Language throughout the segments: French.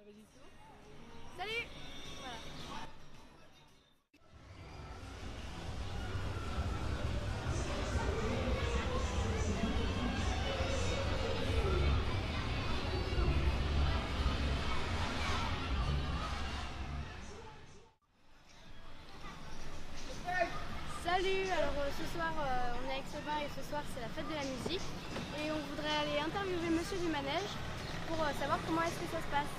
Salut. Voilà. Salut, alors ce soir on est avec Sobin et ce soir c'est la fête de la musique et on voudrait aller interviewer monsieur du manège pour savoir comment est-ce que ça se passe.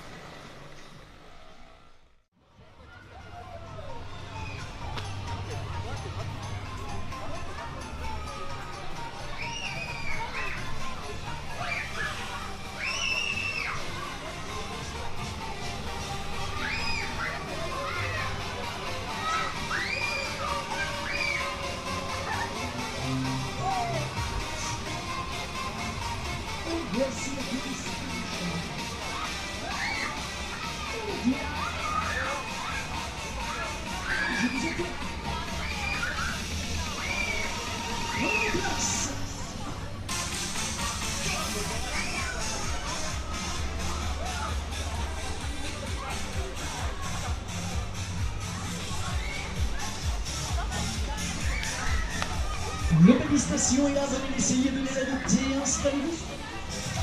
L'organisation est là, venez essayer de les adopter, installez-vous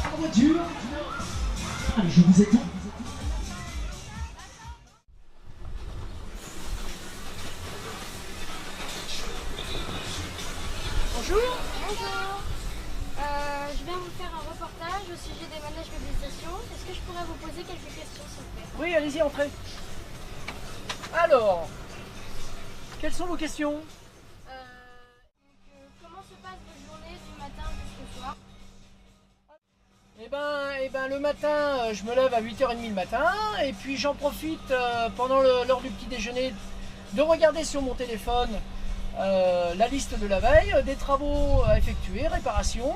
en voiture. Allez, je vous attends. Bonjour. Bonjour. Je viens vous faire un reportage au sujet des manèges mobilisation. Est-ce que je pourrais vous poser quelques questions s'il vous plaît? Oui, allez-y, entrez. Alors, quelles sont vos questions? Comment se passe votre journée du matin jusqu'au soir? Eh ben, le matin, je me lève à 8h30 le matin et puis j'en profite pendant l'heure du petit déjeuner de regarder sur mon téléphone la liste de la veille, des travaux à effectuer, réparations,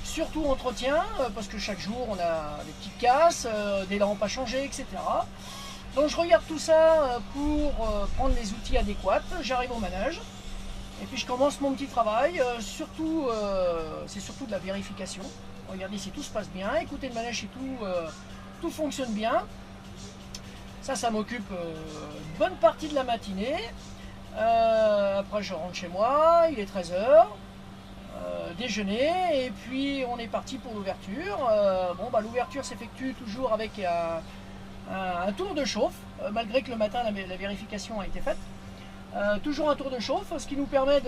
surtout entretien, parce que chaque jour on a des petites casses, des lampes à changer, etc. Donc je regarde tout ça pour prendre les outils adéquats, j'arrive au manège. Et puis je commence mon petit travail, c'est surtout de la vérification. Regardez si tout se passe bien, écoutez le manège si tout fonctionne bien. Ça m'occupe une bonne partie de la matinée. Après je rentre chez moi, il est 13h, déjeuner, et puis on est parti pour l'ouverture. L'ouverture s'effectue toujours avec un tour de chauffe, malgré que le matin la vérification a été faite. Toujours un tour de chauffe, ce qui nous permet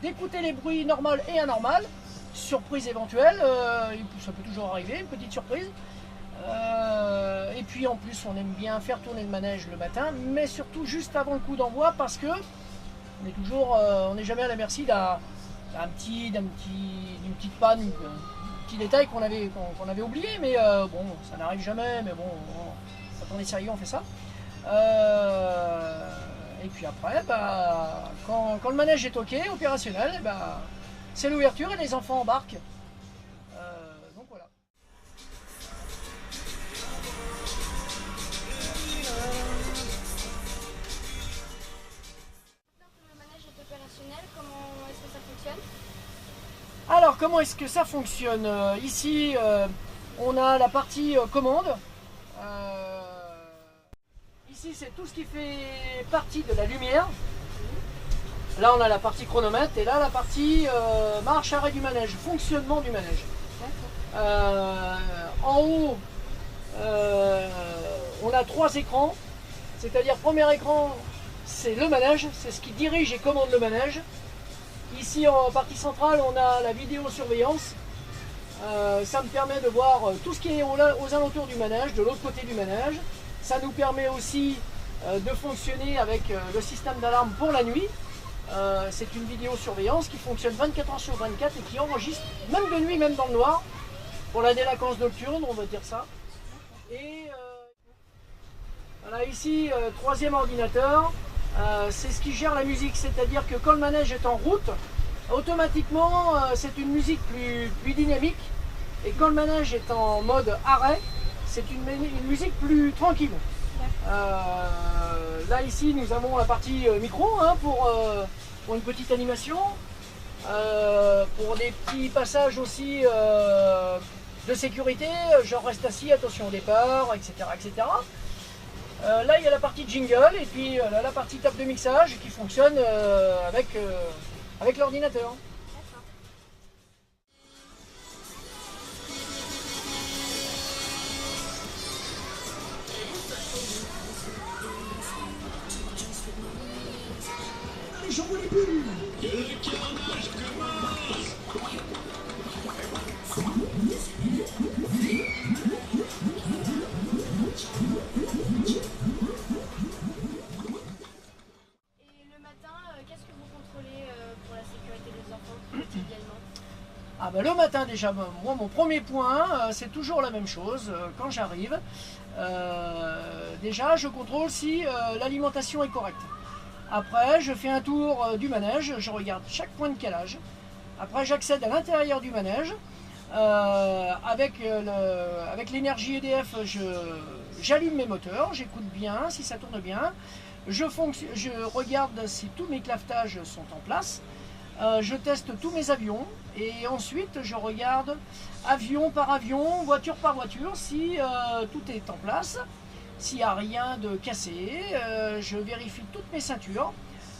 d'écouter les bruits normaux et anormaux, surprise éventuelle, ça peut toujours arriver, une petite surprise. Et puis en plus on aime bien faire tourner le manège le matin, mais surtout juste avant le coup d'envoi, parce que on n'est jamais à la merci d'une petite panne, un petit détail qu'on avait oublié, mais bon, ça n'arrive jamais, mais bon, quand on est sérieux on fait ça. Et puis après, quand le manège est ok, opérationnel, c'est l'ouverture et les enfants embarquent. Donc voilà. Maintenant que le manège est opérationnel, comment est-ce que ça fonctionne? Alors comment est-ce que ça fonctionne? Ici, on a la partie commande. Ici, c'est tout ce qui fait partie de la lumière. Là, on a la partie chronomètre et là, la partie marche, arrêt du manège, fonctionnement du manège. En haut, on a 3 écrans. C'est-à-dire, premier écran, c'est le manège, c'est ce qui dirige et commande le manège. Ici, en partie centrale, on a la vidéosurveillance. Ça me permet de voir tout ce qui est aux alentours du manège, de l'autre côté du manège. Ça nous permet aussi de fonctionner avec le système d'alarme pour la nuit. C'est une vidéosurveillance qui fonctionne 24h/24 et qui enregistre, même de nuit, même dans le noir, pour la délinquance nocturne, on va dire ça. Et voilà, ici, troisième ordinateur, c'est ce qui gère la musique, c'est-à-dire que quand le manège est en route, automatiquement, c'est une musique plus dynamique, et quand le manège est en mode arrêt, c'est une musique plus tranquille. Là ici nous avons la partie micro pour une petite animation, pour des petits passages aussi de sécurité, genre reste assis, attention au départ, etc. etc. Là il y a la partie jingle et puis là, la partie table de mixage qui fonctionne avec l'ordinateur. Allez, j'envoie les bulles. Ah bah le matin déjà, moi mon premier point, c'est toujours la même chose quand j'arrive. Déjà je contrôle si l'alimentation est correcte. Après je fais un tour du manège, je regarde chaque point de calage. Après j'accède à l'intérieur du manège. Avec l'énergie EDF, j'allume mes moteurs, j'écoute bien si ça tourne bien. Je regarde si tous mes clavetages sont en place. Je teste tous mes avions et ensuite je regarde avion par avion, voiture par voiture si tout est en place, s'il n'y a rien de cassé. Je vérifie toutes mes ceintures.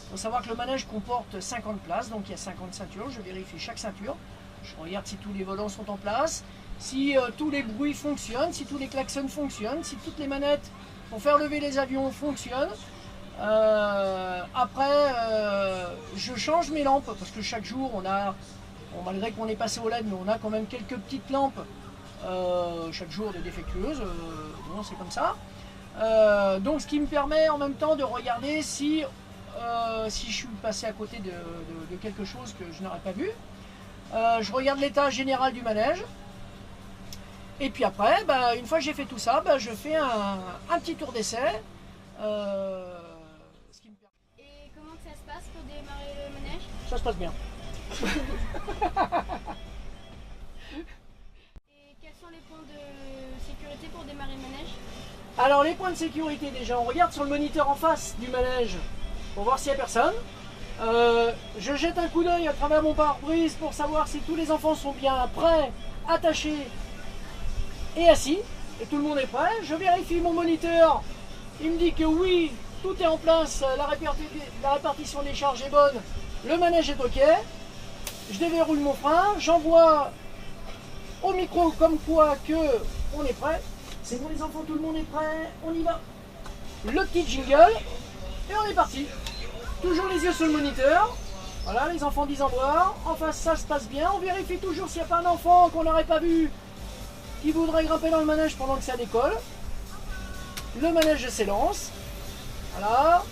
Il faut savoir que le manège comporte 50 places, donc il y a 50 ceintures. Je vérifie chaque ceinture. Je regarde si tous les volants sont en place, si tous les bruits fonctionnent, si tous les klaxons fonctionnent, si toutes les manettes pour faire lever les avions fonctionnent. Après, je change mes lampes parce que chaque jour on a, bon, malgré qu'on est passé au LED, mais on a quand même quelques petites lampes chaque jour de défectueuses. Bon, c'est comme ça. Donc, ce qui me permet en même temps de regarder si je suis passé à côté de quelque chose que je n'aurais pas vu. Je regarde l'état général du manège. Et puis après, bah, une fois que j'ai fait tout ça, bah, je fais un petit tour d'essai. Et comment que ça se passe pour démarrer le manège? Ça se passe bien. Et quels sont les points de sécurité pour démarrer le manège? Alors les points de sécurité, déjà on regarde sur le moniteur en face du manège pour voir s'il n'y a personne. Je jette un coup d'œil à travers mon pare-brise pour savoir si tous les enfants sont bien prêts, attachés et assis. Et tout le monde est prêt. Je vérifie mon moniteur. Il me dit que oui, tout est en place, la répartition des charges est bonne, le manège est ok. Je déverrouille mon frein, j'envoie au micro comme quoi que on est prêt. C'est bon les enfants, tout le monde est prêt, on y va. Le petit jingle et on est parti. Toujours les yeux sur le moniteur. Voilà, les enfants disent au revoir. En face, ça se passe bien. On vérifie toujours s'il n'y a pas un enfant qu'on n'aurait pas vu qui voudrait grimper dans le manège pendant que ça décolle. Le manège s'élance. Voilà.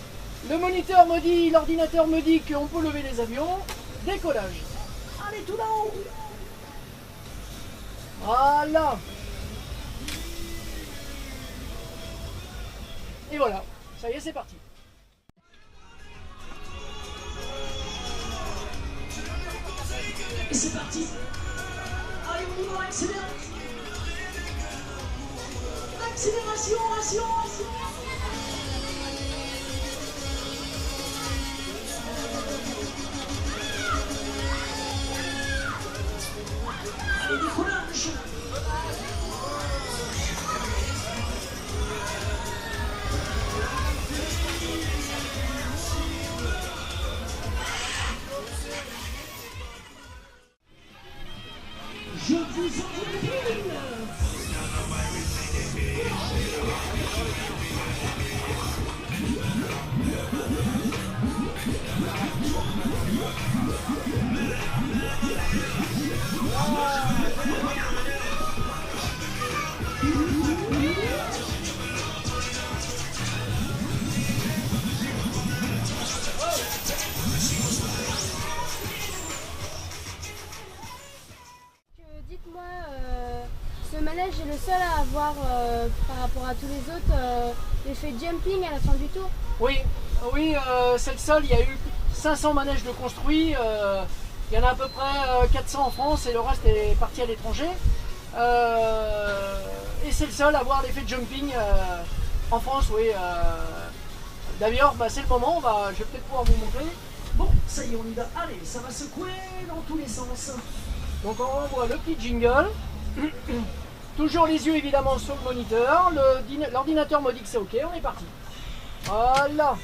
Le moniteur me dit, l'ordinateur me dit qu'on peut lever les avions. Décollage. Allez, tout là-haut. Voilà. Et voilà. Ça y est, c'est parti. Et c'est parti. Allez, on y va, accélère. Accélération, accélération. Allez, décollage. Je vous envoie les bulles. Dites-moi, ce manège est le seul à avoir, par rapport à tous les autres, l'effet jumping à la fin du tour? Oui, oui, c'est le seul. Il y a eu 500 manèges de construits. Il y en a à peu près 400 en France et le reste est parti à l'étranger. Et c'est le seul à avoir l'effet jumping en France, oui. D'ailleurs, bah, c'est le moment, je vais peut-être pouvoir vous montrer. Bon, ça y est, on y va. Allez, ça va secouer dans tous les sens. Donc on envoie le petit jingle. Toujours les yeux évidemment sur le moniteur. L'ordinateur me dit que c'est ok, on est parti. Voilà.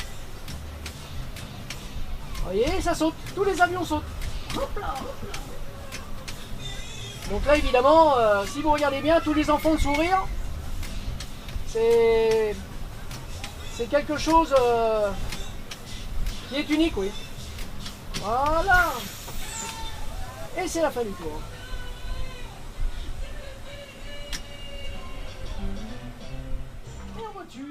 Vous voyez, ça saute. Tous les avions sautent. Hop là, hop là. Donc là évidemment, si vous regardez bien, tous les enfants de sourire, c'est quelque chose qui est unique, oui. Voilà. Et c'est la fin du tour. Et en voiture.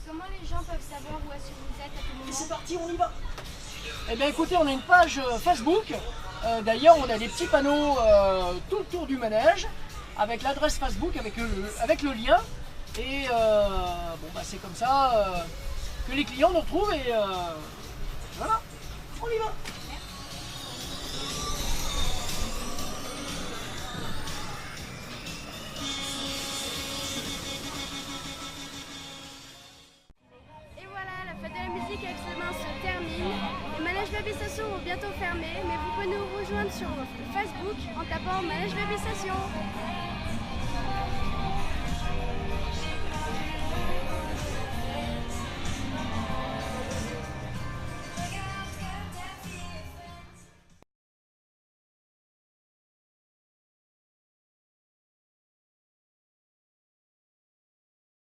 Comment les gens peuvent savoir où est-ce que vous êtes à tout moment? C'est parti, on y va. Eh bien écoutez, on a une page Facebook. D'ailleurs, on a des petits panneaux tout le tour du manège avec l'adresse Facebook, avec le lien. Et bon, bah, c'est comme ça que les clients nous retrouvent. Et voilà, on y va. Se termine. Les manèges Baby Station vont bientôt fermer, mais vous pouvez nous rejoindre sur Facebook en tapant Manège Baby Station.